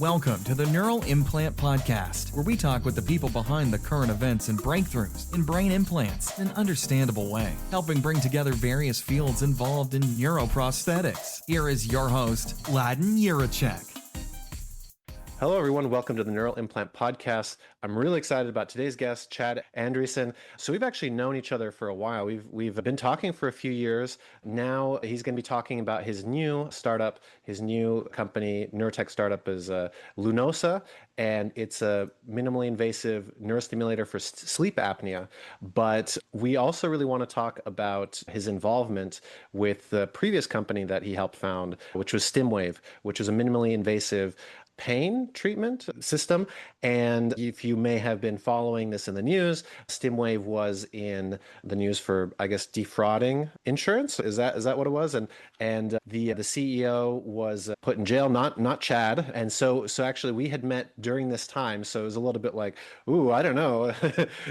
Welcome to the Neural Implant Podcast, where we talk with the people behind the current events and breakthroughs in brain implants in an understandable way, helping bring together various fields involved in neuroprosthetics. Here is your host, Laden Yurachek. Hello, everyone. Welcome to the Neural Implant Podcast. I'm really excited about today's guest, Chad Andresen. So we've actually known each other for a while. We've been talking for a few years. Now he's going to be talking about his new startup, his new company, neurotech startup is Lunosa, and it's a minimally invasive neurostimulator for sleep apnea. But we also really want to talk about his involvement with the previous company that he helped found, which was Stimwave, which is a minimally invasive pain treatment system. And if you may have been following this in the news, Stimwave was in the news for, I guess, defrauding insurance. Is that what it was? And the CEO was put in jail, not Chad. And so actually we had met during this time. So it was a little bit like, ooh, I don't know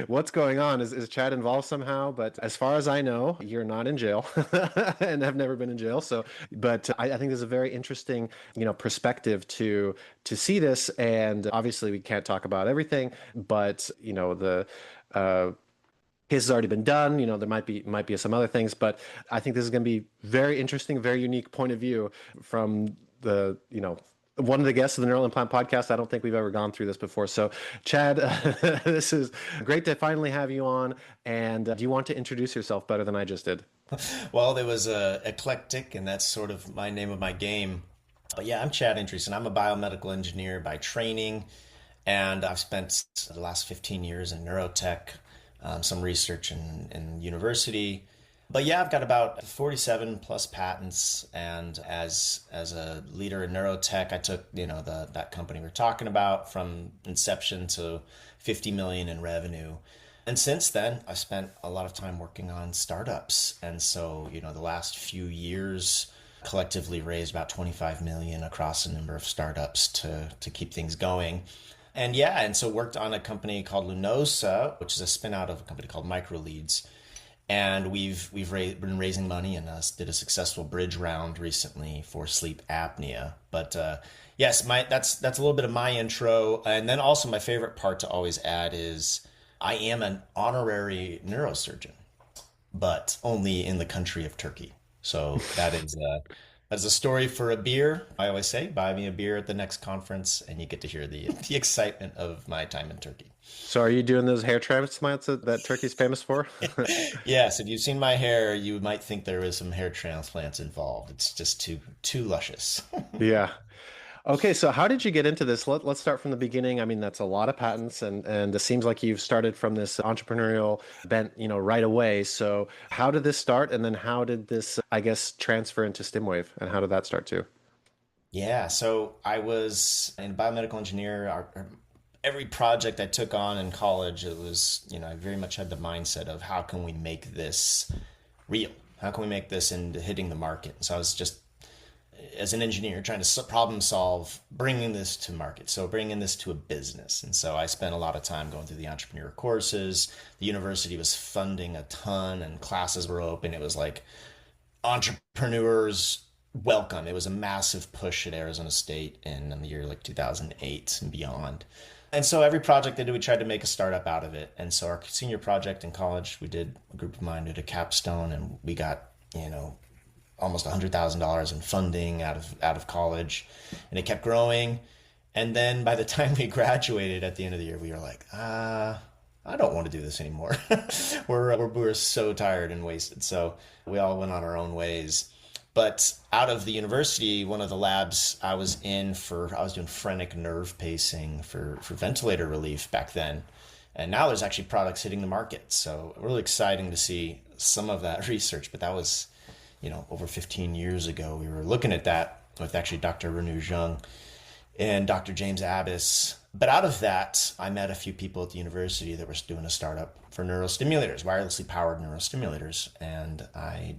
what's going on. Is Chad involved somehow? But as far as I know, you're not in jail and have never been in jail. So, but I think there's a very interesting, perspective to see this. And obviously we can't talk about everything, but the case has already been done. There might be some other things, but I think this is going to be very interesting, very unique point of view from the one of the guests of the Neural Implant Podcast. I don't think we've ever gone through this before. So Chad, this is great to finally have you on. And do you want to introduce yourself better than I just did? Well, there was eclectic, and that's sort of my name of my game. But yeah, I'm Chad Andresen. I'm a biomedical engineer by training, and I've spent the last 15 years in neurotech, some research in university. But yeah, I've got about 47 plus patents, and as a leader in neurotech, I took that company we're talking about from inception to 50 million in revenue. And since then, I've spent a lot of time working on startups, and so the last few years collectively raised about 25 million across a number of startups to keep things going. And so worked on a company called Lunosa, which is a spin out of a company called Microleads. And we've been raising money and did a successful bridge round recently for sleep apnea. But yes, that's a little bit of my intro. And then also my favorite part to always add is I am an honorary neurosurgeon, but only in the country of Turkey. So that's a story for a beer. I always say, buy me a beer at the next conference, and you get to hear the excitement of my time in Turkey. So are you doing those hair transplants that Turkey's famous for? Yes, if you've seen my hair, you might think there is some hair transplants involved. It's just too luscious. Yeah. Okay, so how did you get into this? Let's start from the beginning. I mean, that's a lot of patents, and it seems like you've started from this entrepreneurial bent, right away. So how did this start, and then how did this, I guess, transfer into Stimwave, and how did that start too? Yeah, so I was a biomedical engineer. Every project I took on in college, it was, I very much had the mindset of how can we make this real? How can we make this into hitting the market? So I was just, as an engineer, trying to problem solve, bringing this to market. So bringing this to a business. And so I spent a lot of time going through the entrepreneur courses. The university was funding a ton and classes were open. It was like entrepreneurs welcome. It was a massive push at Arizona State in the year like 2008 and beyond. And so every project I did, we tried to make a startup out of it. And so our senior project in college, a group of mine did a capstone, and we got, almost $100,000 in funding out of college, and it kept growing. And then by the time we graduated at the end of the year, we were like, I don't want to do this anymore. we're so tired and wasted. So we all went on our own ways. But out of the university, one of the labs I was doing phrenic nerve pacing for ventilator relief back then. And now there's actually products hitting the market. So really exciting to see some of that research, but that was over 15 years ago. We were looking at that with actually Dr. Renu Zhang and Dr. James Abbas. But out of that, I met a few people at the university that were doing a startup for neurostimulators, wirelessly powered neurostimulators. And I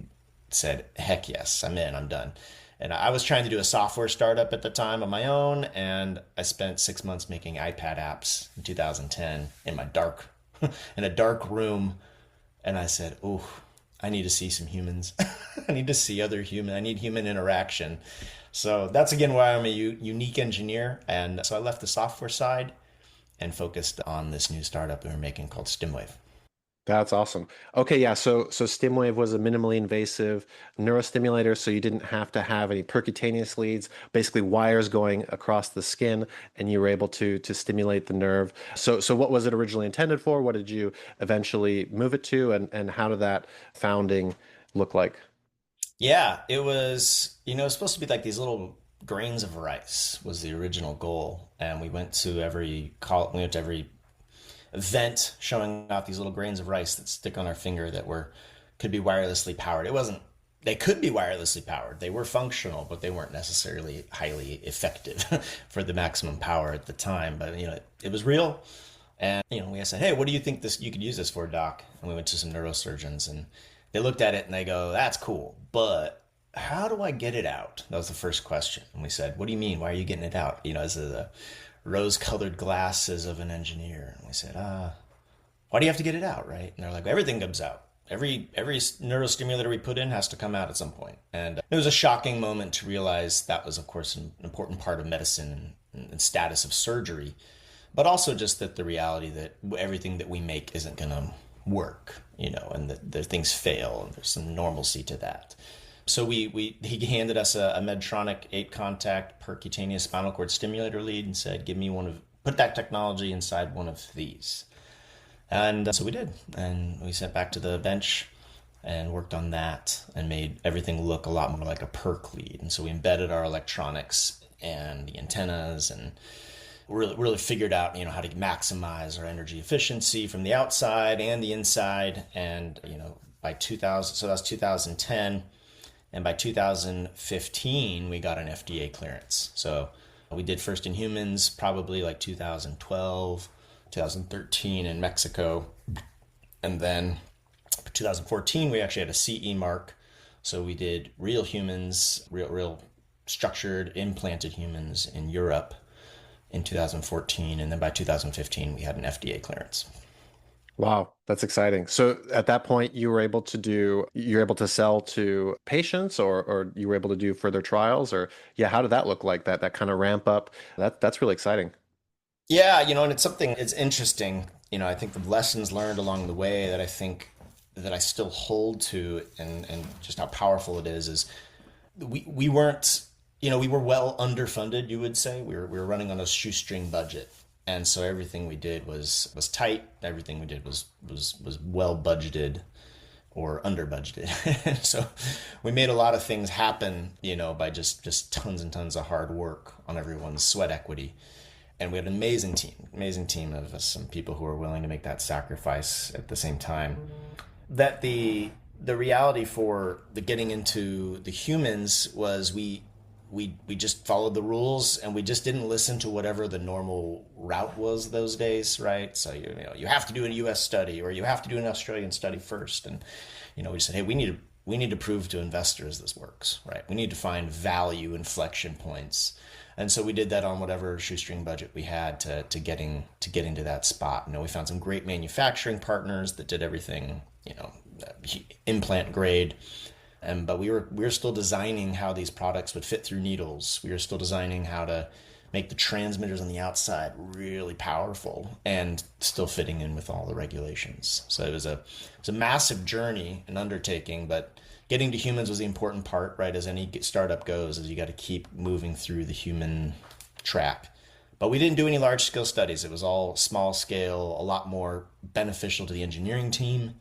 said, heck yes, I'm in, I'm done. And I was trying to do a software startup at the time on my own. And I spent 6 months making iPad apps in 2010 in a dark room. And I said, oh, I need to see some humans. I need to see other human. I need human interaction. So that's again why I'm a unique engineer. And so I left the software side and focused on this new startup we were making called Stimwave. That's awesome. Okay, yeah. So Stimwave was a minimally invasive neurostimulator, so you didn't have to have any percutaneous leads, basically wires going across the skin, and you were able to stimulate the nerve. So what was it originally intended for? What did you eventually move it to, and how did that founding look like? Yeah, it was, it was supposed to be like these little grains of rice was the original goal. And we went to every event showing off these little grains of rice that stick on our finger that could be wirelessly powered. They could be wirelessly powered. They were functional, but they weren't necessarily highly effective for the maximum power at the time. But, it was real. And, we said, hey, what do you think you could use this for, doc? And we went to some neurosurgeons and they looked at it and they go, that's cool, but how do I get it out? That was the first question. And we said, what do you mean? Why are you getting it out? As the rose-colored glasses of an engineer. And we said, why do you have to get it out, right? And they're like, everything comes out. Every neurostimulator we put in has to come out at some point. And it was a shocking moment to realize that was, of course, an important part of medicine and status of surgery, but also just that the reality that everything that we make isn't going to work, and that the things fail and there's some normalcy to that. So he handed us a Medtronic 8-contact percutaneous spinal cord stimulator lead and said, put that technology inside one of these. And so we did. And we sent back to the bench and worked on that and made everything look a lot more like a perc lead. And so we embedded our electronics and the antennas and really figured out, how to maximize our energy efficiency from the outside and the inside. And, by 2000, so that was 2010. And by 2015, we got an FDA clearance. So we did first in humans, probably like 2012, 2013 in Mexico. And then 2014, we actually had a CE mark. So we did real humans, real structured implanted humans in Europe in 2014. And then by 2015, we had an FDA clearance. Wow, that's exciting. So at that point, you're able to sell to patients, or you were able to do further trials, or yeah, how did that look like, that kind of ramp up? That's really exciting. Yeah, and it's interesting. I think the lessons learned along the way that I think that I still hold to and just how powerful it is we weren't, we were well underfunded, you would say. We were running on a shoestring budget. And so everything we did was tight. Everything we did was well budgeted or under budgeted. So we made a lot of things happen, by just tons and tons of hard work on everyone's sweat equity. And we had an amazing team of some people who were willing to make that sacrifice at the same time. That the reality for the getting into the humans was we just followed the rules and we just didn't listen to whatever the normal route was those days, right? So you have to do a US study or you have to do an Australian study first. And we said, hey, we need to prove to investors this works, right? We need to find value inflection points. And so we did that on whatever shoestring budget we had to getting to that spot. We found some great manufacturing partners that did everything, implant grade. But we were still designing how these products would fit through needles. We were still designing how to make the transmitters on the outside really powerful and still fitting in with all the regulations. So it was a massive journey, an undertaking, but getting to humans was the important part, right? As any startup goes, is you got to keep moving through the human track. But we didn't do any large scale studies. It was all small scale, a lot more beneficial to the engineering team,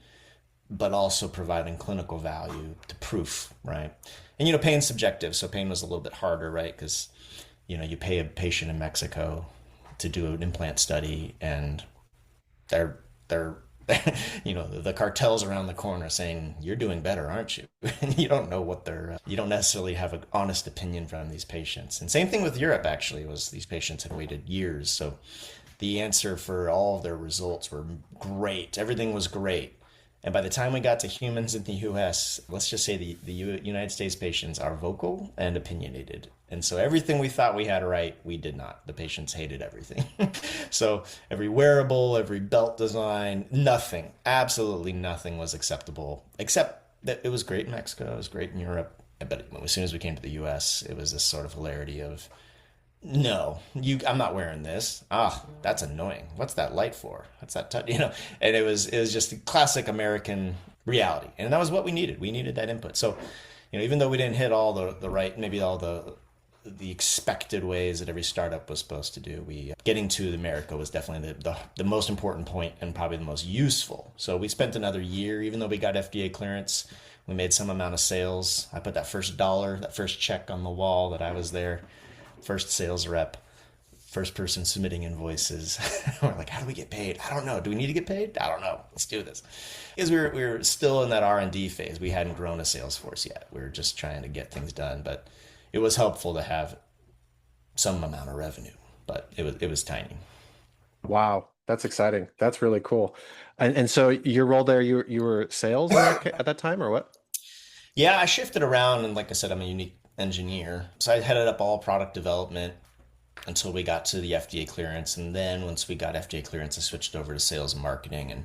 but also providing clinical value to proof, right? And, pain's subjective, so pain was a little bit harder, right? Because, you pay a patient in Mexico to do an implant study and they're the cartels around the corner saying, you're doing better, aren't you? And you don't know you don't necessarily have an honest opinion from these patients. And same thing with Europe, actually, was these patients had waited years. So the answer for all of their results were great. Everything was great. And by the time we got to humans in the US, let's just say the United States patients are vocal and opinionated. And so everything we thought we had right, we did not. The patients hated everything. So every wearable, every belt design, nothing, absolutely nothing was acceptable, except that it was great in Mexico, it was great in Europe. But as soon as we came to the US, it was this sort of hilarity of, no, I'm not wearing this. Ah, that's annoying. What's that light for? What's that touch? And it was just a classic American reality. And that was what we needed. We needed that input. So, even though we didn't hit all the right, maybe all the expected ways that every startup was supposed to do, getting to America was definitely the most important point and probably the most useful. So we spent another year, even though we got FDA clearance, we made some amount of sales. I put that first dollar, that first check on the wall that I was there, first sales rep, first person submitting invoices. We're like, how do we get paid? I don't know. Do we need to get paid? I don't know. Let's do this. Because we were still in that R&D phase. We hadn't grown a sales force yet. We were just trying to get things done. But it was helpful to have some amount of revenue, but it was tiny. Wow, that's exciting. That's really cool. And so your role there, you were sales at that time, or what? Yeah, I shifted around, and like I said, I'm a unique engineer. So I headed up all product development until we got to the FDA clearance. And then once we got FDA clearance, I switched over to sales and marketing and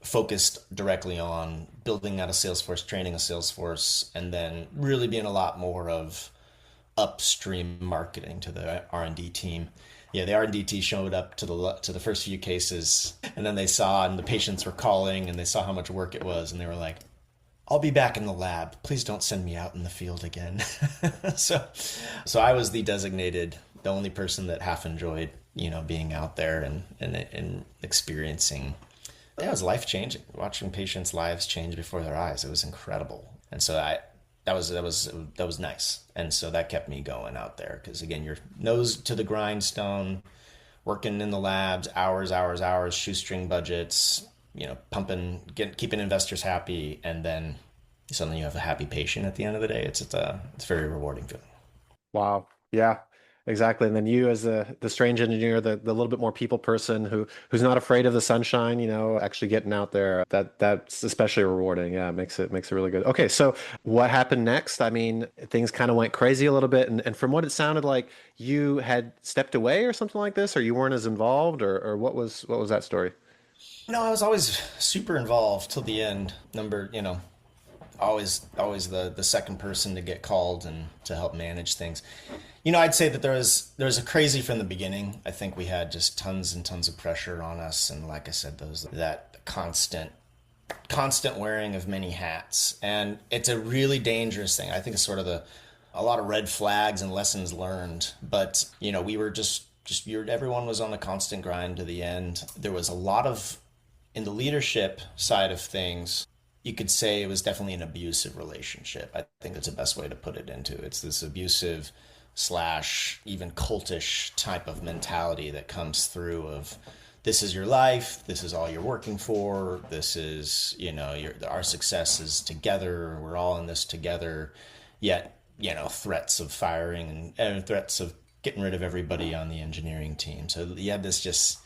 focused directly on building out a sales force, training a sales force, and then really being a lot more of upstream marketing to the R&D team. Yeah, the R&D team showed up to the first few cases, and then they saw, and the patients were calling, and they saw how much work it was, and they were like, I'll be back in the lab. Please don't send me out in the field again. So I was the only person that half enjoyed, being out there and experiencing. Yeah, it was life changing. Watching patients' lives change before their eyes. It was incredible. And so that was nice. And so that kept me going out there, because again, your nose to the grindstone, working in the labs, hours, shoestring budgets, pumping, keeping investors happy, and then suddenly you have a happy patient at the end of the day. It's a very rewarding feeling. Wow. Yeah, exactly. And then you, as the strange engineer, the little bit more people person who's not afraid of the sunshine, actually getting out there, that's especially rewarding. Yeah, it makes it really good. Okay, so what happened next? I mean, things kind of went crazy a little bit, and from what it sounded like, you had stepped away or something like this, or you weren't as involved, or what was that story? No, I was always super involved till the end. Always the second person to get called and to help manage things. I'd say that there was a crazy from the beginning. I think we had just tons and tons of pressure on us, and like I said, that constant wearing of many hats, and it's a really dangerous thing. I think it's sort of a lot of red flags and lessons learned. But we were just everyone was on a constant grind to the end. There was a lot of, in the leadership side of things, you could say it was definitely an abusive relationship. I think that's the best way to put it into. It's this abusive / even cultish type of mentality that comes through of, this is your life, this is all you're working for, this is, our success is together, we're all in this together. Yet, threats of firing and threats of getting rid of everybody on the engineering team. So you had this just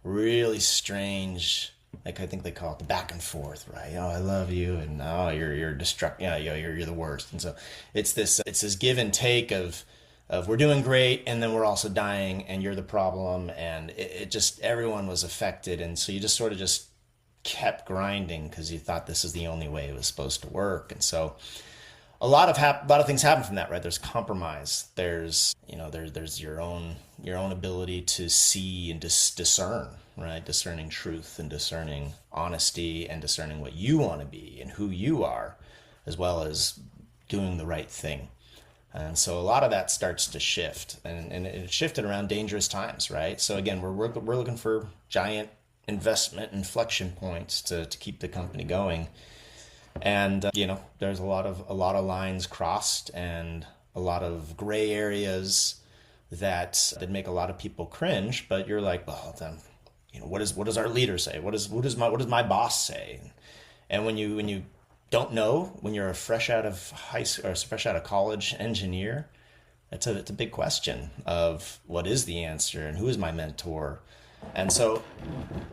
really strange, like I think they call it the back and forth, right? Oh, I love you, and oh, you're destructive. You're the worst. And so it's this give and take of we're doing great, and then we're also dying, and you're the problem, and it just, everyone was affected, and so you just sort of just kept grinding because you thought this is the only way it was supposed to work. And so a lot of things happen from that, right? There's compromise. There's there's your own ability to see and discern, right? Discerning truth and discerning honesty and discerning what you want to be and who you are, as well as doing the right thing. And so a lot of that starts to shift, and it shifted around dangerous times, right? So again, we're looking for giant investment inflection points to keep the company going. And there's a lot of lines crossed and a lot of gray areas that make a lot of people cringe. But you're like, well, then, what does our leader say? What does my boss say? And when you don't know, when you're a fresh out of high school or fresh out of college engineer, it's a big question of what is the answer and who is my mentor. And so,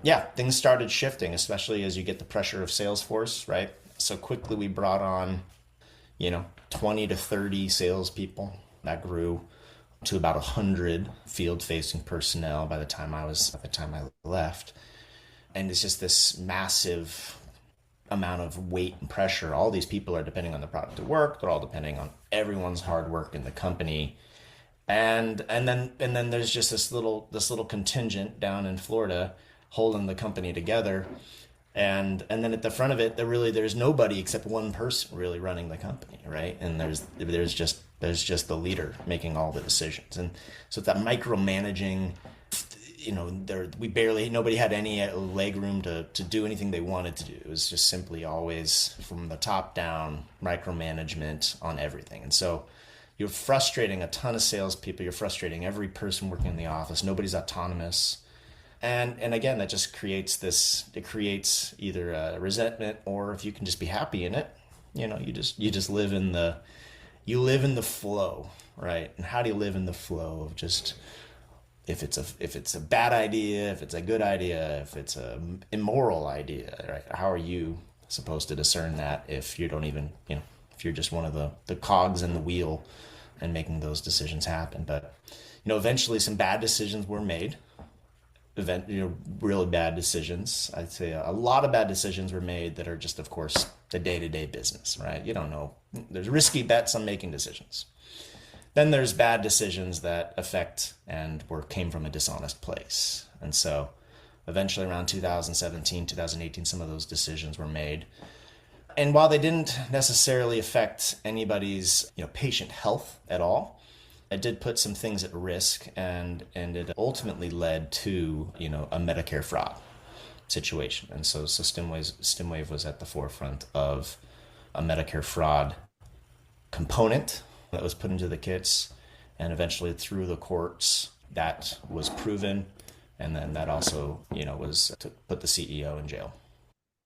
yeah, things started shifting, especially as you get the pressure of Salesforce, right? So quickly we brought on, 20 to 30 salespeople. That grew to about 100 field-facing personnel by the time I left. And it's just this massive amount of weight and pressure. All these people are depending on the product to work. They're all depending on everyone's hard work in the company. And then there's just this little contingent down in Florida holding the company together. And then at the front of it, there's nobody except one person really running the company, right? And there's just the leader making all the decisions. And so that micromanaging, nobody had any leg room to do anything they wanted to do. It was just simply always from the top down micromanagement on everything. And so you're frustrating a ton of salespeople. You're frustrating every person working in the office. Nobody's autonomous. And again, that just creates either a resentment, or if you can just be happy in it, you just live in the flow, right? And how do you live in the flow of just, if it's a bad idea, if it's a good idea, if it's a immoral idea, right? How are you supposed to discern that if you don't even, if you're just one of the cogs in the wheel and making those decisions happen? But, eventually some bad decisions were made. Really bad decisions. I'd say a lot of bad decisions were made that are just, of course, the day-to-day business, right? You don't know. There's risky bets on making decisions. Then there's bad decisions that affect came from a dishonest place. And so eventually around 2017, 2018, some of those decisions were made. And while they didn't necessarily affect anybody's, patient health at all, it did put some things at risk, and it ultimately led to, a Medicare fraud situation. And so Stimwave was at the forefront of a Medicare fraud component that was put into the kits, and eventually through the courts that was proven, and then that also, was to put the CEO in jail.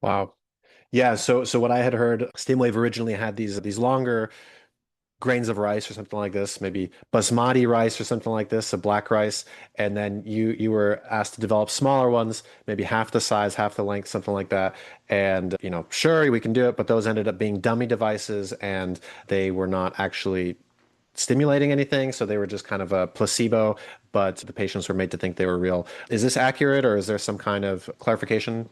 Wow. Yeah. So what I had heard, Stimwave originally had these longer grains of rice or something like this, maybe basmati rice or something like this, a black rice. And then you were asked to develop smaller ones, maybe half the size, half the length, something like that. And, sure, we can do it, but those ended up being dummy devices, and they were not actually stimulating anything. So they were just kind of a placebo, but the patients were made to think they were real. Is this accurate, or is there some kind of clarification?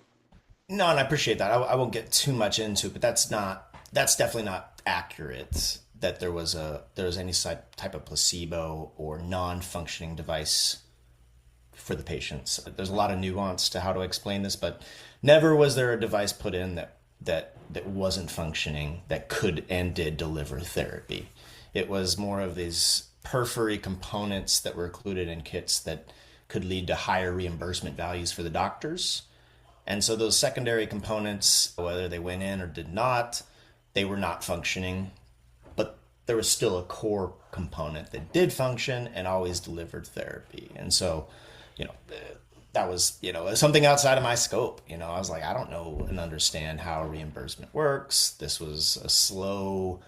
No, and I appreciate that. I won't get too much into it, but that's definitely not accurate, that there was any type of placebo or non-functioning device for the patients. There's a lot of nuance to how to explain this, but never was there a device put in that wasn't functioning, that could and did deliver therapy. It was more of these periphery components that were included in kits that could lead to higher reimbursement values for the doctors. And so those secondary components, whether they went in or did not, they were not functioning. But there was still a core component that did function and always delivered therapy. And so, that was, something outside of my scope. I was like, I don't know and understand how reimbursement works. This was a slow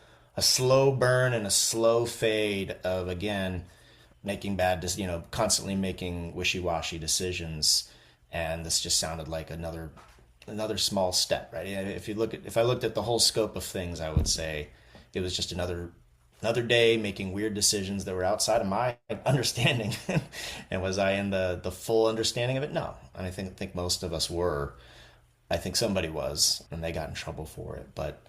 burn and a slow fade of, again, making constantly making wishy-washy decisions. And this just sounded like another small step, right? If I looked at the whole scope of things, I would say it was just another day making weird decisions that were outside of my understanding. And was I in the full understanding of it? No. And I think most of us were. I think somebody was, and they got in trouble for it. But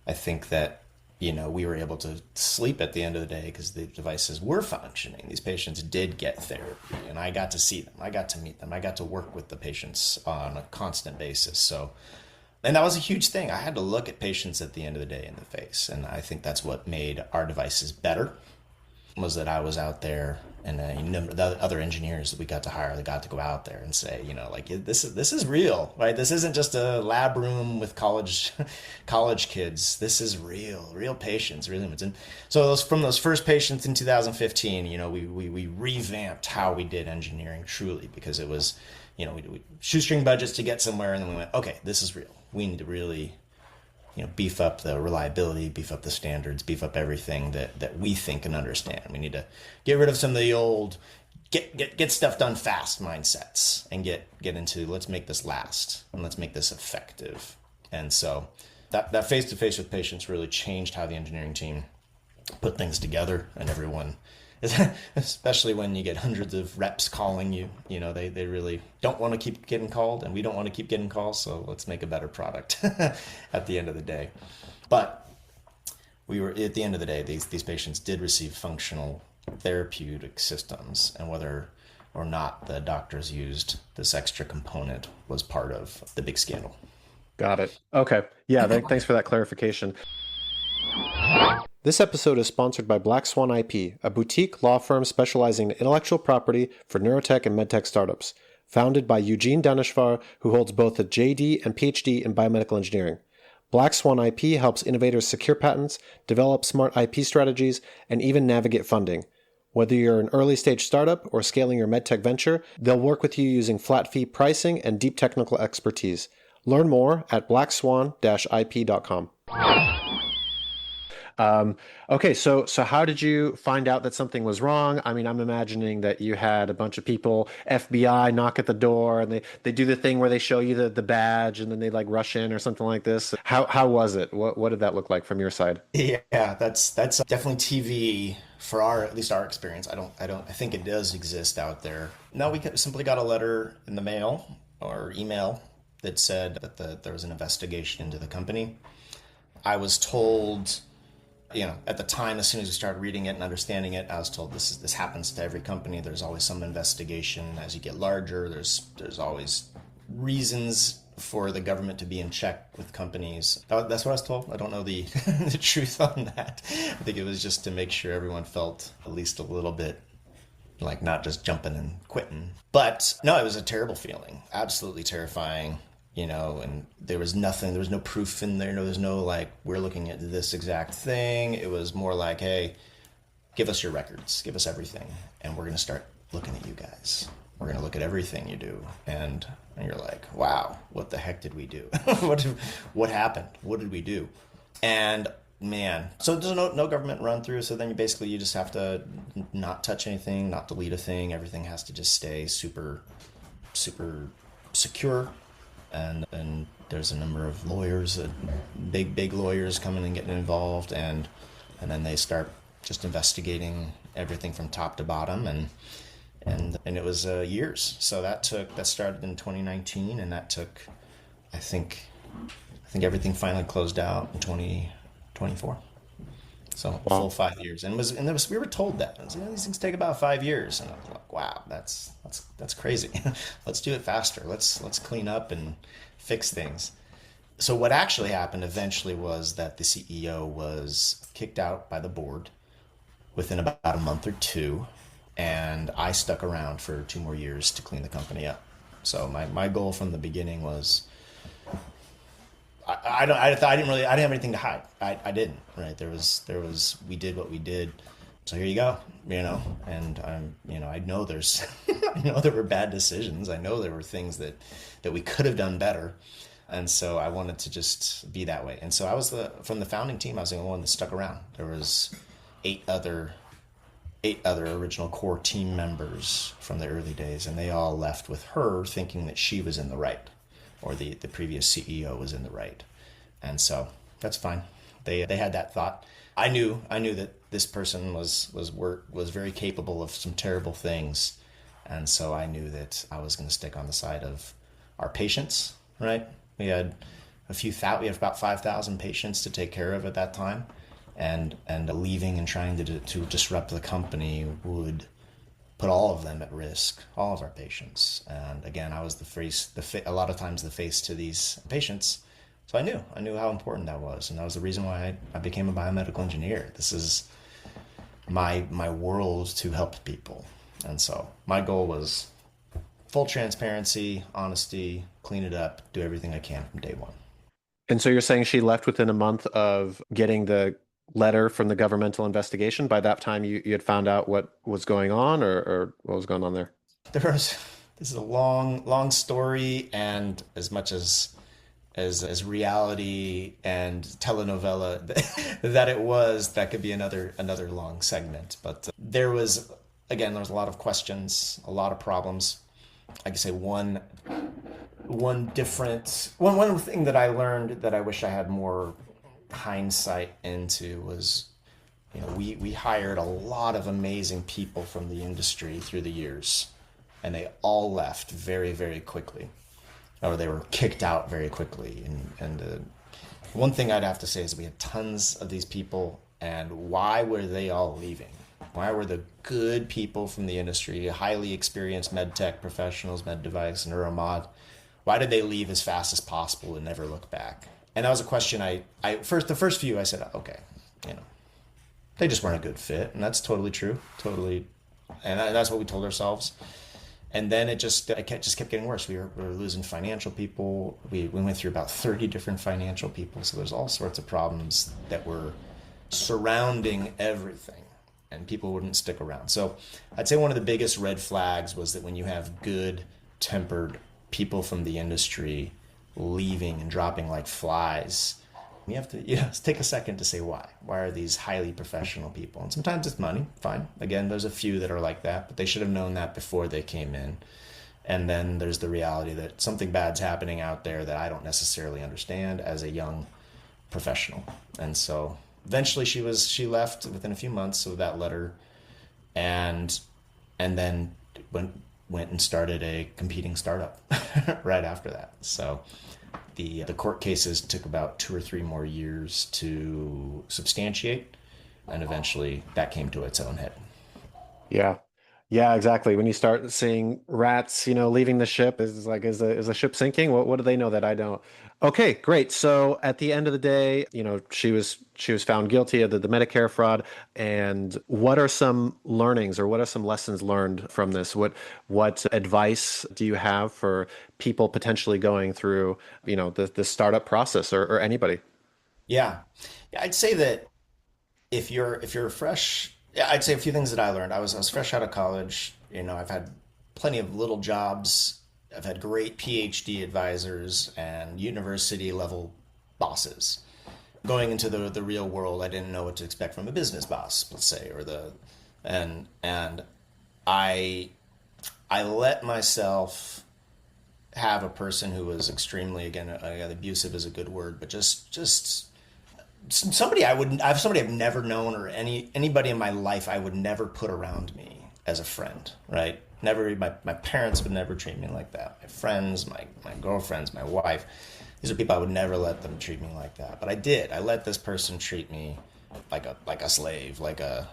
I think that, we were able to sleep at the end of the day because the devices were functioning. These patients did get therapy, and I got to see them. I got to meet them. I got to work with the patients on a constant basis. So, and that was a huge thing. I had to look at patients at the end of the day in the face. And I think that's what made our devices better, was that I was out there, and the other engineers that we got to hire, they got to go out there and say, this is real, right? This isn't just a lab room with college kids. This is real patients, real humans. And so from those first patients in 2015, we revamped how we did engineering truly, because it was, we shoestring budgets to get somewhere, and then we went, okay, this is real. We need to really, beef up the reliability, beef up the standards, beef up everything that we think and understand. We need to get rid of some of the old get stuff done fast mindsets and get into, let's make this last and let's make this effective. And so that face-to-face with patients really changed how the engineering team put things together, and everyone especially when you get hundreds of reps calling you. You know, they really don't want to keep getting called, and we don't want to keep getting calls, so let's make a better product at the end of the day. But we were, at the end of the day, these patients did receive functional therapeutic systems, and whether or not the doctors used this extra component was part of the big scandal. Got it. Okay. Yeah, thanks for that clarification. This episode is sponsored by blackswan-ip, a boutique law firm specializing in intellectual property for neurotech and medtech startups, founded by Eugene Daneshvar, who holds both a JD and PhD in biomedical engineering. blackswan-ip helps innovators secure patents, develop smart IP strategies, and even navigate funding. Whether you're an early-stage startup or scaling your medtech venture, they'll work with you using flat-fee pricing and deep technical expertise. Learn more at blackswan-ip.com. Okay, so how did you find out that something was wrong? I mean, I'm imagining that you had a bunch of people, FBI, knock at the door, and they do the thing where they show you the badge, and then they like rush in or something like this. How was it? What did that look like from your side? Yeah, that's definitely TV for at least our experience. I think it does exist out there. No, we simply got a letter in the mail or email that said that there was an investigation into the company. I was told, at the time, as soon as we started reading it and understanding it, I was told this happens to every company. There's always some investigation. As you get larger, there's always reasons for the government to be in check with companies. That's what I was told. I don't know the the truth on that. I think it was just to make sure everyone felt at least a little bit like not just jumping and quitting. But no, it was a terrible feeling. Absolutely terrifying. And there was no proof in there. No, there's no like, we're looking at this exact thing. It was more like, hey, give us your records, give us everything, and we're going to start looking at you guys. We're going to look at everything you do. And you're like, wow, what the heck did we do? What happened? What did we do? And man, so there's no government run through. So then you just have to not touch anything, not delete a thing. Everything has to just stay super, super secure. And there's a number of lawyers, big lawyers coming and getting involved, and then they start just investigating everything from top to bottom, and it was years. So that started in 2019, and that took, I think everything finally closed out in 2024. So wow. Full 5 years, and we were told that these things take about 5 years, and I was like, wow, that's crazy. Let's do it faster. Let's clean up and fix things. So what actually happened eventually was that the CEO was kicked out by the board within about a month or two, and I stuck around for 2 more years to clean the company up. So my goal from the beginning was, I didn't have anything to hide. I didn't, right? We did what we did. So here you go, and I know I know there were bad decisions. I know there were things that we could have done better. And so I wanted to just be that way. And so from the founding team, I was the only one that stuck around. There was 8 other original core team members from the early days, and they all left with her thinking that she was in the right, or the previous CEO was in the right. And so that's fine. They had that thought. I knew that this person was very capable of some terrible things. And so I knew that I was going to stick on the side of our patients, right? We had about 5,000 patients to take care of at that time. And leaving and trying to disrupt the company would put all of them at risk, all of our patients. And again, I was a lot of times the face to these patients. So I knew how important that was. And that was the reason why I became a biomedical engineer. This is my world to help people. And so my goal was full transparency, honesty, clean it up, do everything I can from day one. And so you're saying she left within a month of getting the letter from the governmental investigation? By that time, you had found out what was going on, or what was going on there? This is a long story, and as much as reality and telenovela that could be another long segment. But there was a lot of questions, a lot of problems. I could say one thing that I learned that I wish I had more hindsight into was We hired a lot of amazing people from the industry through the years, and they all left very, very quickly, or they were kicked out very quickly. And one thing I'd have to say is we had tons of these people, and why were they all leaving? Why were the good people from the industry, highly experienced med tech professionals, med device, neuromod, why did they leave as fast as possible and never look back? And that was a question the first few I said, okay, they just weren't a good fit. And that's totally true. Totally. And that's what we told ourselves. And then it just kept getting worse. We were losing financial people. We went through about 30 different financial people. So there's all sorts of problems that were surrounding everything, and people wouldn't stick around. So I'd say one of the biggest red flags was that when you have good tempered people from the industry leaving and dropping like flies, you have to take a second to say why. Why are these highly professional people? And sometimes it's money, fine. Again, there's a few that are like that, but they should have known that before they came in. And then there's the reality that something bad's happening out there that I don't necessarily understand as a young professional. And so eventually she left within a few months of that letter, and then went and started a competing startup right after that. So the court cases took about 2 or 3 more years to substantiate, and eventually that came to its own head. Yeah, exactly. When you start seeing rats, leaving the ship, is the ship sinking? What do they know that I don't? Okay, great. So at the end of the day, she was found guilty of the Medicare fraud. And what are some learnings, or what are some lessons learned from this? What advice do you have for people potentially going through, the startup process, or anybody? Yeah, I'd say that if you're fresh, I'd say a few things that I learned. I was fresh out of college. I've had plenty of little jobs. I've had great PhD advisors and university level bosses. Going into the real world, I didn't know what to expect from a business boss, let's say, and I let myself have a person who was extremely, again, abusive is a good word, but just somebody I've never known, or anybody in my life I would never put around me as a friend, right? Never, my parents would never treat me like that. My friends, my girlfriends, my wife, these are people I would never let them treat me like that. But I did. I let this person treat me like a slave, like a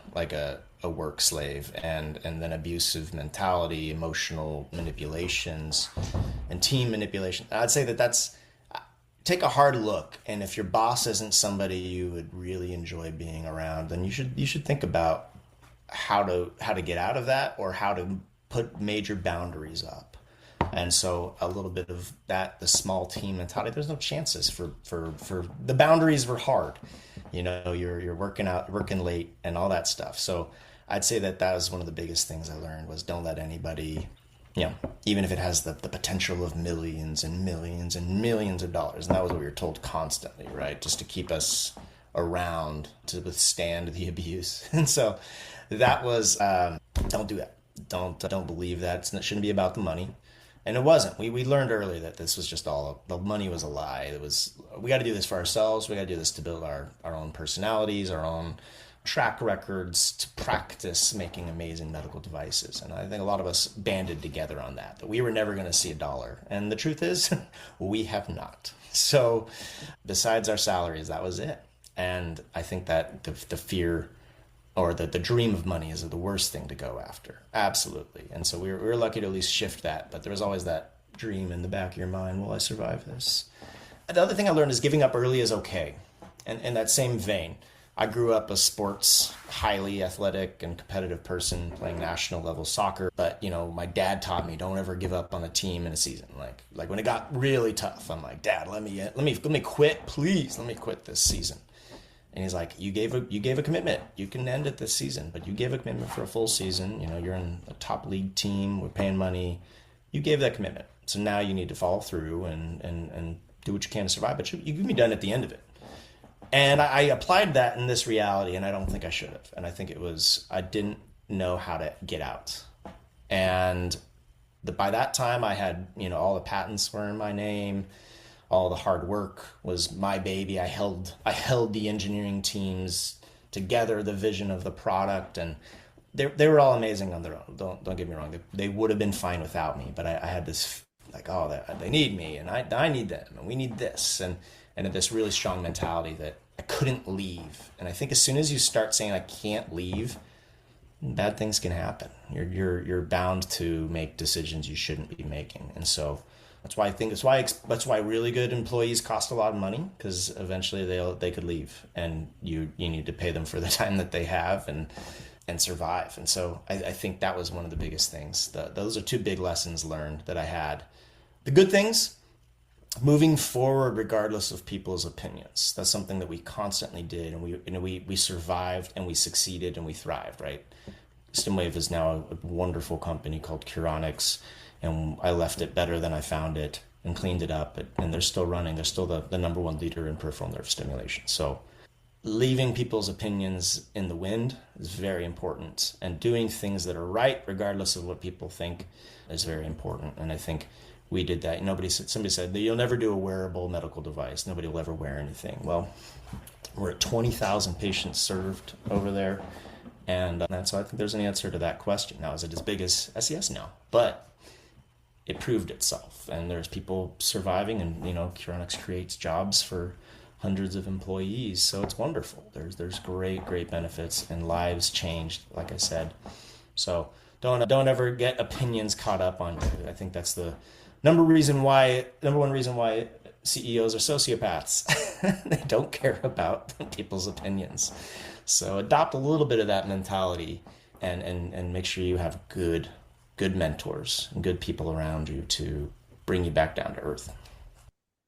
work slave, and then abusive mentality, emotional manipulations, and team manipulation. And I'd say that's take a hard look, and if your boss isn't somebody you would really enjoy being around, then you should think about how to get out of that, or how to put major boundaries up. And so a little bit of that, the small team mentality, there's no chances for the boundaries were hard. You're working late and all that stuff. So I'd say that was one of the biggest things I learned, was don't let anybody, even if it has the potential of millions and millions and millions of dollars. And that was what we were told constantly, right? Just to keep us around to withstand the abuse. And so that was, don't do that. Don't believe that. It shouldn't be about the money. And it wasn't. We learned early that this was just the money was a lie. We got to do this for ourselves. We got to do this to build our own personalities, our own track records, to practice making amazing medical devices. And I think a lot of us banded together on that we were never going to see $1. And the truth is, we have not. So besides our salaries, that was it. And I think that the fear, or the dream of money, is the worst thing to go after. Absolutely. And so we were lucky to at least shift that. But there was always that dream in the back of your mind, will I survive this? The other thing I learned is giving up early is okay. And in that same vein, I grew up a sports, highly athletic and competitive person, playing national level soccer. But, my dad taught me, don't ever give up on a team in a season. Like when it got really tough, I'm like, Dad, let me quit, please. Let me quit this season. And he's like, you gave a commitment. You can end it this season, but you gave a commitment for a full season. You're in a top league team. We're paying money. You gave that commitment. So now you need to follow through and do what you can to survive. But you can be done at the end of it. And I applied that in this reality, and I don't think I should have. And I think I didn't know how to get out. And by that time, I had, all the patents were in my name. All the hard work was my baby. I held the engineering teams together the vision of the product, and they were all amazing on their own. Don't get me wrong. They would have been fine without me, but I had this like, oh, they need me, and I need them, and we need this, and this really strong mentality that I couldn't leave. And I think as soon as you start saying I can't leave, bad things can happen. You're bound to make decisions you shouldn't be making, and so that's why I think that's why really good employees cost a lot of money, because eventually they could leave, and you need to pay them for the time that they have and survive. And so I think that was one of the biggest things. Those are two big lessons learned that I had. The good things, moving forward regardless of people's opinions. That's something that we constantly did, and we survived, and we succeeded, and we thrived, right? Stimwave is now a wonderful company called Curonics, and I left it better than I found it and cleaned it up, and they're still running. They're still the number one leader in peripheral nerve stimulation. So leaving people's opinions in the wind is very important, and doing things that are right regardless of what people think is very important. And I think we did that. Somebody said that you'll never do a wearable medical device. Nobody will ever wear anything. Well, we're at 20,000 patients served over there, and so I think there's an answer to that question. Now, is it as big as SES? No, but it proved itself, and there's people surviving, and Curonics creates jobs for hundreds of employees, so it's wonderful. There's great benefits, and lives changed, like I said. So don't ever get opinions caught up on you. I think that's the number one reason why CEOs are sociopaths. They don't care about people's opinions. So adopt a little bit of that mentality, and make sure you have good mentors and good people around you to bring you back down to earth.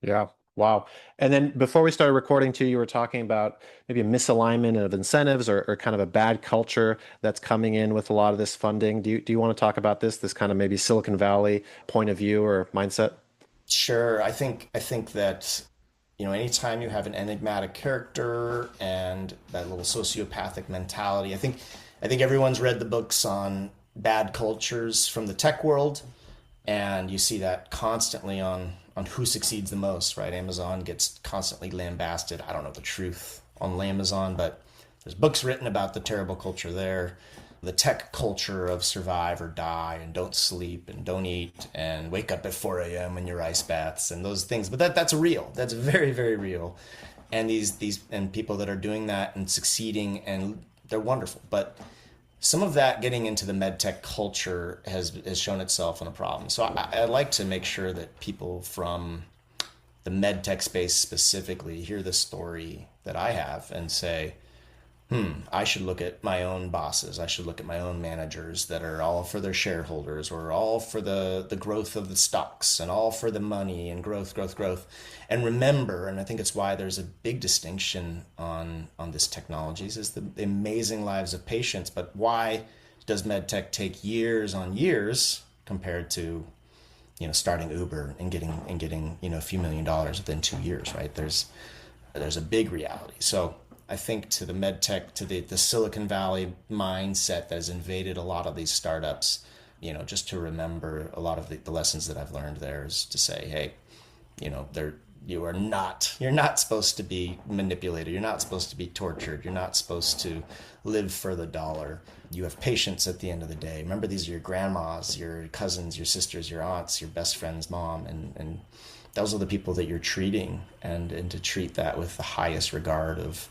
Yeah. Wow. And then before we started recording too, you were talking about maybe a misalignment of incentives, or kind of a bad culture that's coming in with a lot of this funding. Do you want to talk about this kind of maybe Silicon Valley point of view or mindset? Sure. I think that, anytime you have an enigmatic character and that little sociopathic mentality, I think everyone's read the books on bad cultures from the tech world, and you see that constantly on who succeeds the most, right? Amazon gets constantly lambasted. I don't know the truth on Amazon, but there's books written about the terrible culture there. The tech culture of survive or die, and don't sleep, and don't eat, and wake up at 4 a.m. in your ice baths, and those things. But that's real. That's very, very real. And these people that are doing that and succeeding, and they're wonderful. But some of that getting into the med tech culture has shown itself in a problem. So I like to make sure that people from the med tech space specifically hear the story that I have and say, I should look at my own bosses. I should look at my own managers that are all for their shareholders, or all for the growth of the stocks, and all for the money and growth. And remember, and I think it's why there's a big distinction on this technologies, is the amazing lives of patients. But why does med tech take years on years compared to, starting Uber and getting a few $1 million within 2 years, right? There's a big reality. So I think to the med tech, to the Silicon Valley mindset that has invaded a lot of these startups, just to remember a lot of the lessons that I've learned there is to say, hey, you're not supposed to be manipulated. You're not supposed to be tortured. You're not supposed to live for the dollar. You have patients at the end of the day. Remember, these are your grandmas, your cousins, your sisters, your aunts, your best friend's mom, and those are the people that you're treating, and to treat that with the highest regard of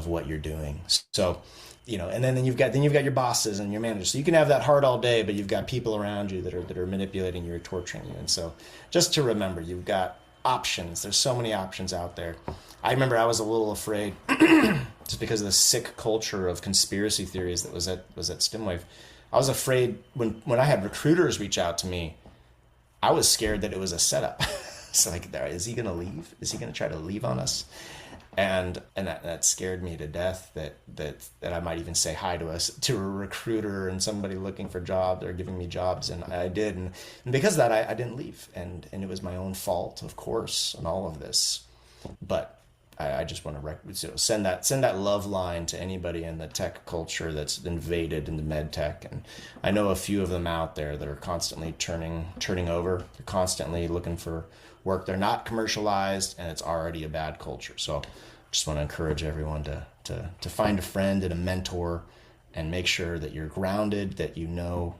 what you're doing. So, and then you've got your bosses and your managers. So you can have that hard all day, but you've got people around you that are manipulating you or torturing you. And so just to remember, you've got options. There's so many options out there. I remember I was a little afraid just because of the sick culture of conspiracy theories that was at Stimwave. I was afraid when I had recruiters reach out to me, I was scared that it was a setup. So like, is he going to leave? Is he going to try to leave on us? And that scared me to death, that I might even say hi to a recruiter and somebody looking for jobs or giving me jobs. And I did. And because of that, I didn't leave. And it was my own fault, of course, on all of this. But I just want to send that love line to anybody in the tech culture that's invaded into med tech. And I know a few of them out there that are constantly turning over. They're constantly looking for work. They're not commercialized, and it's already a bad culture. So I just want to encourage everyone to to find a friend and a mentor and make sure that you're grounded, that you know,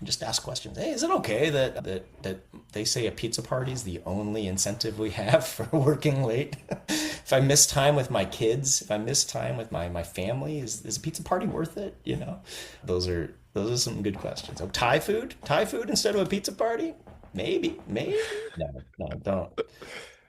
just ask questions. Hey, is it okay that they say a pizza party is the only incentive we have for working late? If I miss time with my kids, if I miss time with my family, is a pizza party worth it? You know, those are some good questions. Oh, Thai food instead of a pizza party? Maybe. No,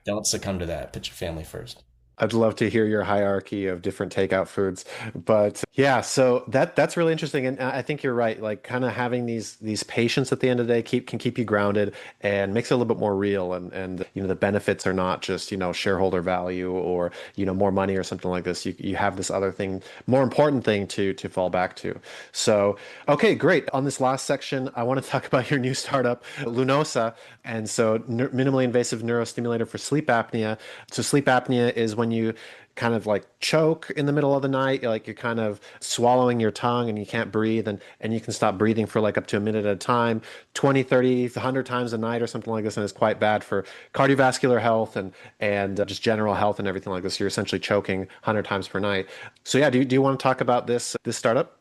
don't succumb to that. Put your family first. I'd love to hear your hierarchy of different takeout foods. But yeah, so that's really interesting. And I think you're right. Like kind of having these patients at the end of the day can keep you grounded and makes it a little bit more real. And the benefits are not just, shareholder value or, more money or something like this. You have this other thing, more important thing to fall back to. So, okay, great. On this last section, I want to talk about your new startup, Lunosa. And so minimally invasive neurostimulator for sleep apnea. So sleep apnea is when you kind of like choke in the middle of the night, like you're kind of swallowing your tongue and you can't breathe, and you can stop breathing for like up to a minute at a time, 20, 30, 100 times a night or something like this. And it's quite bad for cardiovascular health and just general health and everything like this. You're essentially choking 100 times per night. So yeah, do you want to talk about this startup?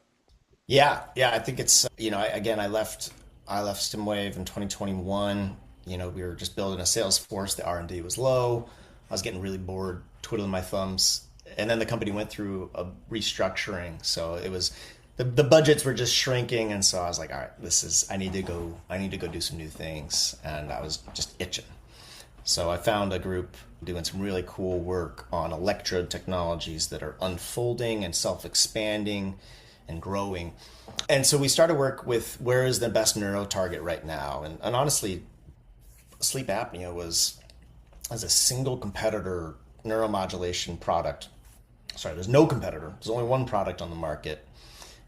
Yeah. I think it's, I left Stimwave in 2021. We were just building a sales force. The R&D was low. I was getting really bored, twiddling my thumbs. And then the company went through a restructuring. So it was, the budgets were just shrinking. And so I was like, all right, I need to go do some new things. And I was just itching. So I found a group doing some really cool work on electrode technologies that are unfolding and self-expanding and growing. And so we started work with where is the best neuro target right now. And honestly, sleep apnea was as a single competitor neuromodulation product. Sorry, there's no competitor. There's only one product on the market.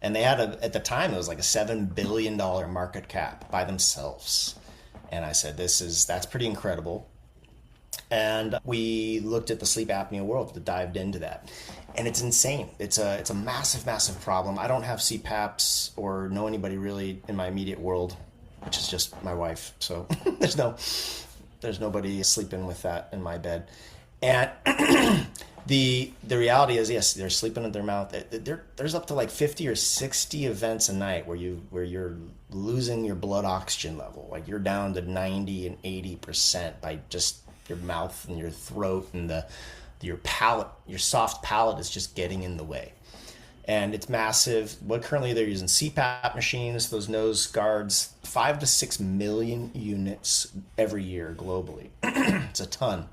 And they had at the time, it was like a $7 billion market cap by themselves. And I said, that's pretty incredible. And we looked at the sleep apnea world, dived into that. And it's insane. It's a massive, massive problem. I don't have CPAPs or know anybody really in my immediate world, which is just my wife. So there's nobody sleeping with that in my bed. And the reality is, yes, they're sleeping in their mouth. There's up to like 50 or 60 events a night where you're losing your blood oxygen level. Like you're down to 90 and 80% by just your mouth and your throat, and your palate, your soft palate is just getting in the way. And it's massive. Currently they're using CPAP machines, those nose guards, 5 to 6 million units every year globally. It's a ton.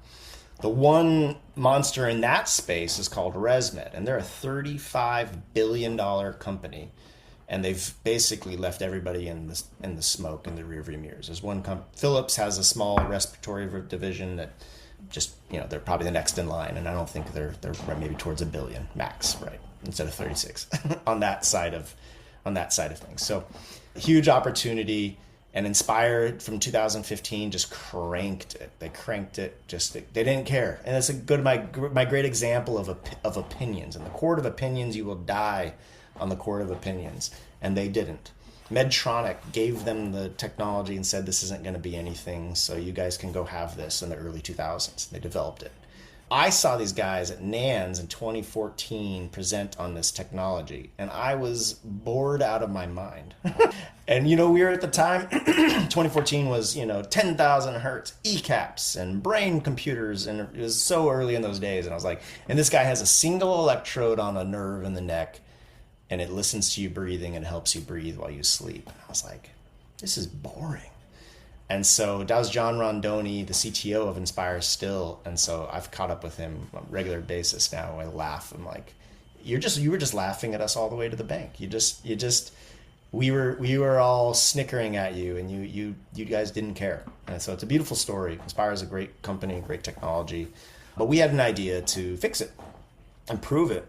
The one monster in that space is called ResMed, and they're a $35 billion company. And they've basically left everybody in the smoke in the rearview mirrors. There's one Philips has a small respiratory division that just, they're probably the next in line, and I don't think they're maybe towards $1 billion max, right? Instead of 36 on that side of things. So huge opportunity. And Inspire from 2015 just cranked it. They cranked it. They didn't care. And that's my great example of opinions. In the court of opinions, you will die on the court of opinions. And they didn't. Medtronic gave them the technology and said, this isn't going to be anything, so you guys can go have this in the early 2000s. They developed it. I saw these guys at NANS in 2014 present on this technology, and I was bored out of my mind. And, we were at the time, 2014 was, 10,000 hertz ECAPs and brain computers, and it was so early in those days. And I was like, and this guy has a single electrode on a nerve in the neck, and it listens to you breathing and helps you breathe while you sleep. And I was like, this is boring. And so that was John Rondoni, the CTO of Inspire still. And so I've caught up with him on a regular basis now. I laugh. I'm like, you were just laughing at us all the way to the bank. We were all snickering at you, and you guys didn't care. And so it's a beautiful story. Inspire is a great company, great technology, but we had an idea to fix it, improve it.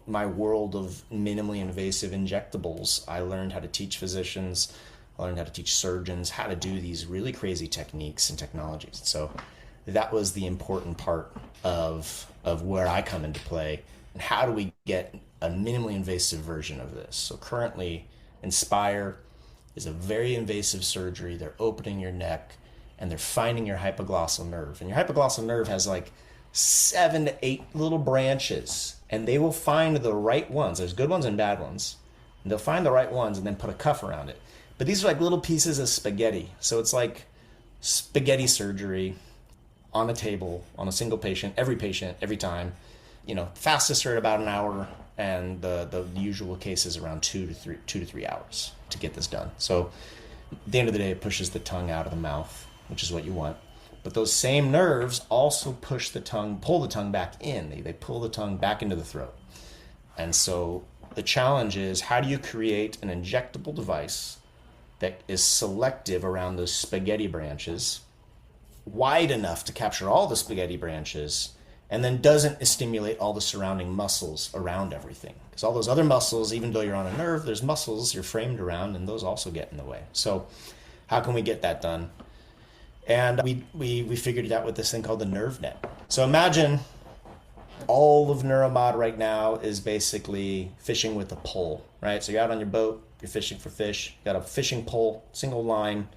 My world of minimally invasive injectables, I learned how to teach physicians, I learned how to teach surgeons how to do these really crazy techniques and technologies. So that was the important part of where I come into play. And how do we get a minimally invasive version of this? So currently, Inspire is a very invasive surgery. They're opening your neck and they're finding your hypoglossal nerve. And your hypoglossal nerve has like 7 to 8 little branches, and they will find the right ones. There's good ones and bad ones. And they'll find the right ones and then put a cuff around it. But these are like little pieces of spaghetti. So it's like spaghetti surgery on a table, on a single patient, every time. Fastest are about an hour, and the usual case is around 2 to 3 hours to get this done. So at the end of the day, it pushes the tongue out of the mouth, which is what you want. But those same nerves also pull the tongue back in. They pull the tongue back into the throat. And so the challenge is, how do you create an injectable device that is selective around those spaghetti branches, wide enough to capture all the spaghetti branches, and then doesn't stimulate all the surrounding muscles around everything? Because all those other muscles, even though you're on a nerve, there's muscles you're framed around, and those also get in the way. So how can we get that done? And we figured it out with this thing called the nerve net. So imagine all of neuromod right now is basically fishing with a pole, right? So you're out on your boat, you're fishing for fish, you got a fishing pole, single line,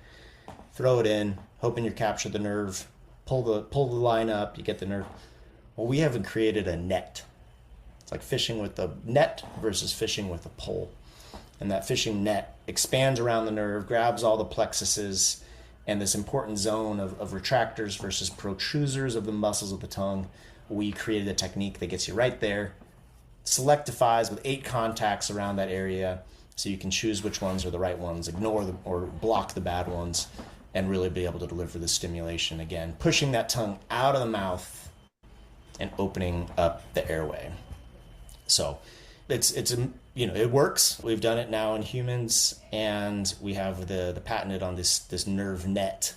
throw it in, hoping you capture the nerve, pull the line up, you get the nerve. Well, we haven't created a net. It's like fishing with a net versus fishing with a pole. And that fishing net expands around the nerve, grabs all the plexuses and this important zone of retractors versus protrusors of the muscles of the tongue. We created a technique that gets you right there, selectivize with 8 contacts around that area, so you can choose which ones are the right ones, ignore them or block the bad ones, and really be able to deliver the stimulation, again, pushing that tongue out of the mouth and opening up the airway. So it works. We've done it now in humans, and we have the patented on this nerve net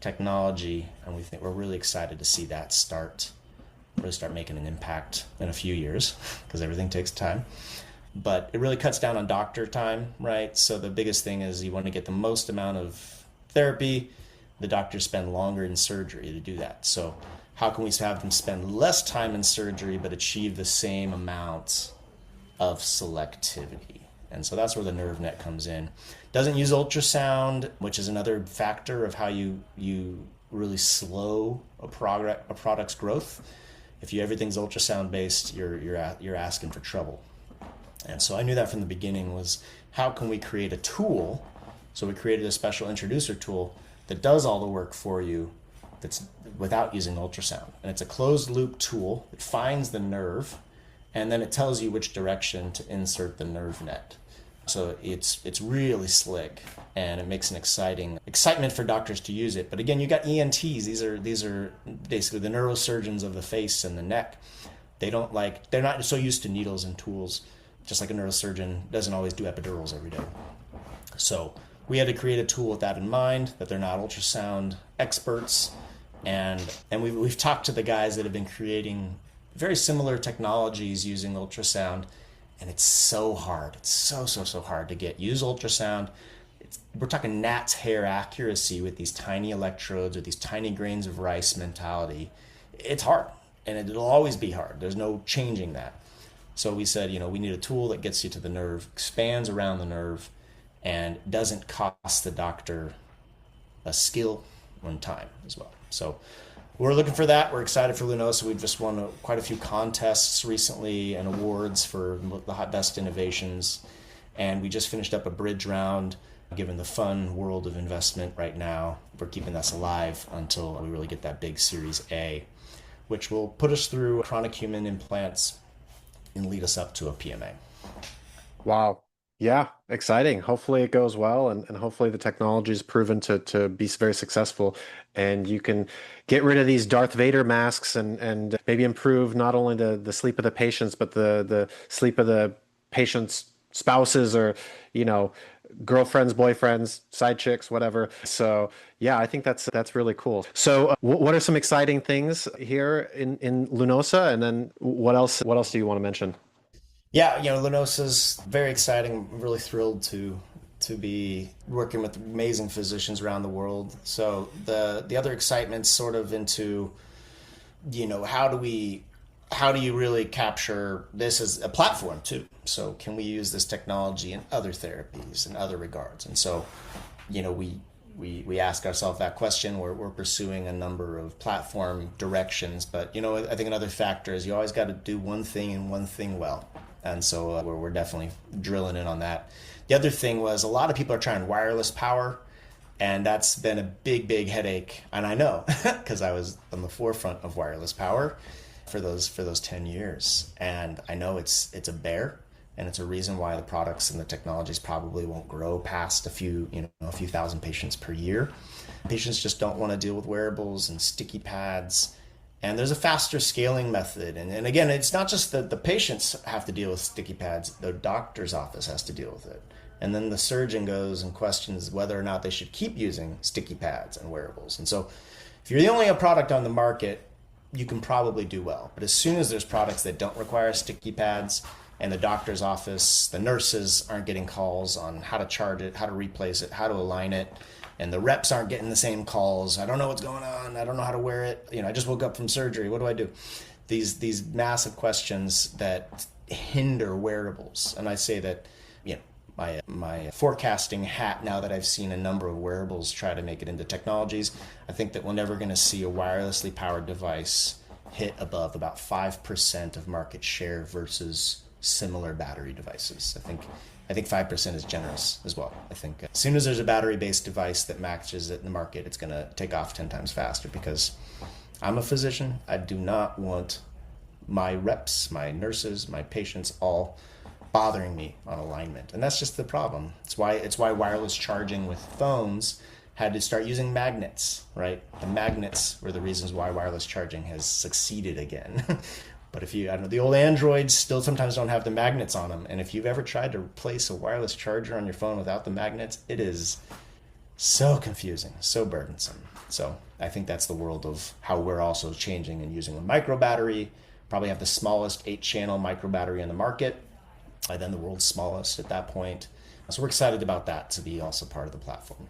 technology, and we're really excited to see that really start making an impact in a few years, because everything takes time. But it really cuts down on doctor time, right? So the biggest thing is you want to get the most amount of therapy. The doctors spend longer in surgery to do that. So how can we have them spend less time in surgery but achieve the same amount of selectivity? And so that's where the nerve net comes in. Doesn't use ultrasound, which is another factor of how you really slow a product's growth. If everything's ultrasound based, you're asking for trouble. And so I knew that from the beginning, was how can we create a tool? So we created a special introducer tool that does all the work for you, that's without using ultrasound. And it's a closed loop tool. It finds the nerve, and then it tells you which direction to insert the nerve net. So it's really slick, and it makes an excitement for doctors to use it. But again, you got ENTs. These are basically the neurosurgeons of the face and the neck. They're not so used to needles and tools, just like a neurosurgeon doesn't always do epidurals every day. So we had to create a tool with that in mind, that they're not ultrasound experts. And we've talked to the guys that have been creating very similar technologies using ultrasound, and it's so hard. It's so hard to use ultrasound. We're talking gnat's hair accuracy with these tiny electrodes or these tiny grains of rice mentality. It's hard, and it'll always be hard. There's no changing that. So we said, we need a tool that gets you to the nerve, expands around the nerve, and doesn't cost the doctor a skill and time as well. So we're looking for that. We're excited for Lunosa. We've just won quite a few contests recently and awards for the best innovations. And we just finished up a bridge round. Given the fun world of investment right now, we're keeping this alive until we really get that big Series A, which will put us through chronic human implants and lead us up to a PMA. Wow. Yeah, exciting. Hopefully it goes well, and hopefully the technology is proven to be very successful, and you can get rid of these Darth Vader masks and maybe improve not only the sleep of the patients, but the sleep of the patients' spouses, or girlfriends, boyfriends, side chicks, whatever. So yeah, I think that's really cool. So what are some exciting things here in Lunosa, and then what else do you want to mention? Yeah, Lunosa's very exciting. I'm really thrilled to be working with amazing physicians around the world. So the other excitement's sort of into, how do you really capture this as a platform too? So can we use this technology in other therapies and other regards? And so, we ask ourselves that question. We're pursuing a number of platform directions, but I think another factor is you always got to do one thing and one thing well, and so we're definitely drilling in on that. The other thing was a lot of people are trying wireless power, and that's been a big headache. And I know because I was on the forefront of wireless power for those 10 years, and I know it's a bear. And it's a reason why the products and the technologies probably won't grow past a few thousand patients per year. Patients just don't want to deal with wearables and sticky pads. And there's a faster scaling method. And again, it's not just that the patients have to deal with sticky pads, the doctor's office has to deal with it. And then the surgeon goes and questions whether or not they should keep using sticky pads and wearables. And so if you're the only product on the market, you can probably do well. But as soon as there's products that don't require sticky pads, and the doctor's office, the nurses aren't getting calls on how to charge it, how to replace it, how to align it, and the reps aren't getting the same calls. I don't know what's going on. I don't know how to wear it. I just woke up from surgery. What do I do? These massive questions that hinder wearables. And I say that, my forecasting hat, now that I've seen a number of wearables try to make it into technologies, I think that we're never going to see a wirelessly powered device hit above about 5% of market share versus similar battery devices. I think 5% is generous as well. I think as soon as there's a battery-based device that matches it in the market, it's going to take off 10 times faster, because I'm a physician. I do not want my reps, my nurses, my patients all bothering me on alignment. And that's just the problem. It's why wireless charging with phones had to start using magnets, right? The magnets were the reasons why wireless charging has succeeded again. But the old Androids still sometimes don't have the magnets on them. And if you've ever tried to replace a wireless charger on your phone without the magnets, it is so confusing, so burdensome. So I think that's the world of how we're also changing and using a micro battery. Probably have the smallest 8-channel micro battery in the market, and then the world's smallest at that point. So we're excited about that to be also part of the platform.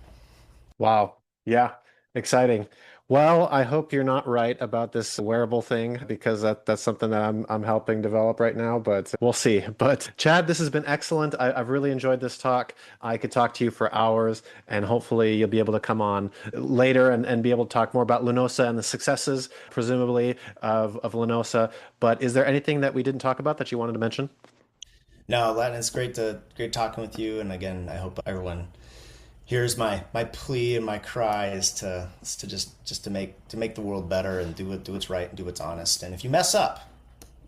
Wow. Yeah. Exciting. Well, I hope you're not right about this wearable thing, because that's something that I'm helping develop right now, but we'll see. But Chad, this has been excellent. I've really enjoyed this talk. I could talk to you for hours, and hopefully you'll be able to come on later and be able to talk more about Lunosa and the successes, presumably, of Lunosa. But is there anything that we didn't talk about that you wanted to mention? No, Len, it's great talking with you. And again, I hope everyone here's my plea and my cry is to make the world better and do what's right and do what's honest. And if you mess up,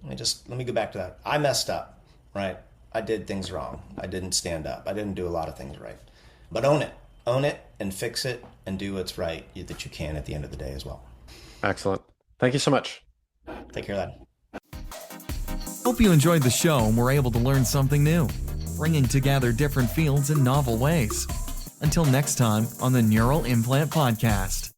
let me go back to that. I messed up, right? I did things wrong. I didn't stand up. I didn't do a lot of things right. But own it and fix it and do what's right that you can at the end of the day as well. Excellent. Thank you so much. Take care, lad. Hope you enjoyed the show and were able to learn something new, bringing together different fields in novel ways. Until next time on the Neural Implant Podcast.